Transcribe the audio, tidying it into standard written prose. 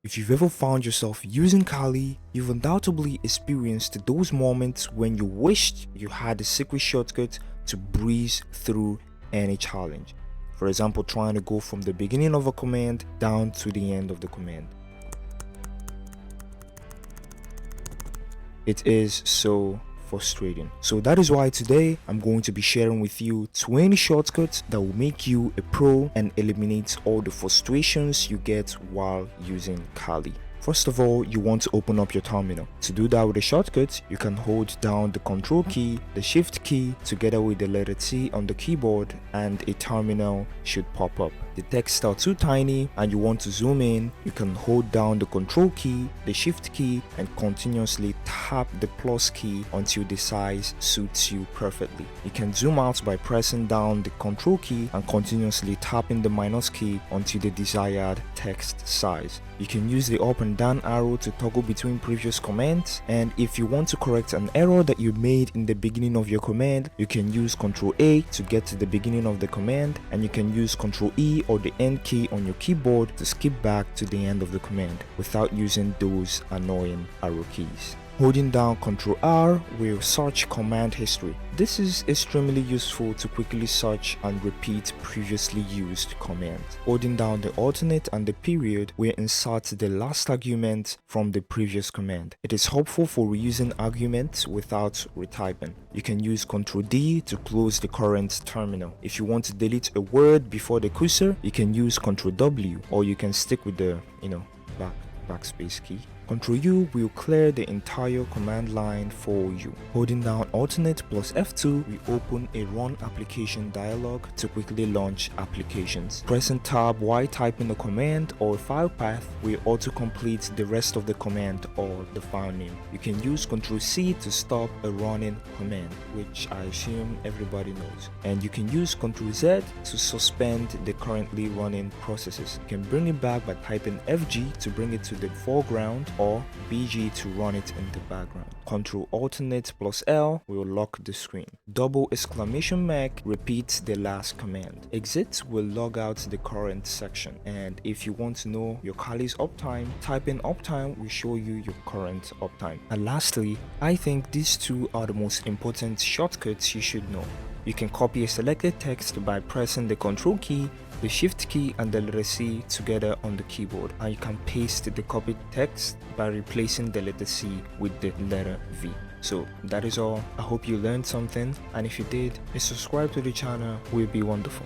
If you've ever found yourself using Kali, you've undoubtedly experienced those moments when you wished you had a secret shortcut to breeze through any challenge. For example, trying to go from the beginning of a command down to the end of the command. It is so frustrating. So that is why today I'm going to be sharing with you 20 shortcuts that will make you a pro and eliminate all the frustrations you get while using Kali. First of all, you want to open up your terminal. To do that with a shortcut, you can hold down the control key, the shift key together with the letter T on the keyboard, and a terminal should pop up. The text are too tiny and you want to zoom in, you can hold down the control key, the shift key, and continuously tap the plus key until the size suits you perfectly. You can zoom out by pressing down the control key and continuously tapping the minus key until the desired text size. You can use the up and down arrow to toggle between previous commands, and if you want to correct an error that you made in the beginning of your command, you can use Ctrl A to get to the beginning of the command, and you can use Ctrl E or the end key on your keyboard to skip back to the end of the command without using those annoying arrow keys. Holding down Ctrl R will search command history. This is extremely useful to quickly search and repeat previously used commands. Holding down the alternate and the period will insert the last argument from the previous command. It is helpful for reusing arguments without retyping. You can use Ctrl D to close the current terminal. If you want to delete a word before the cursor, you can use Ctrl W, or you can stick with the backspace key. Ctrl U will clear the entire command line for you. Holding down alternate plus F2 will open a run application dialog to quickly launch applications. Pressing tab while typing a command or file path will auto-complete the rest of the command or the file name. You can use Ctrl C to stop a running command, which I assume everybody knows. And you can use Ctrl Z to suspend the currently running processes. You can bring it back by typing FG to bring it to the foreground, or BG to run it in the background. Ctrl alternate plus L will lock the screen. Double exclamation mark repeats the last command. Exit will log out the current section. And if you want to know your Kali's uptime, type in uptime will show you your current uptime. And lastly, I think these two are the most important shortcuts you should know. You can copy a selected text by pressing the Ctrl key, the Shift key, and the letter C together on the keyboard, and you can paste the copied text by replacing the letter C with the letter V. So that is all. I hope you learned something, and if you did, a subscribe to the channel will be wonderful.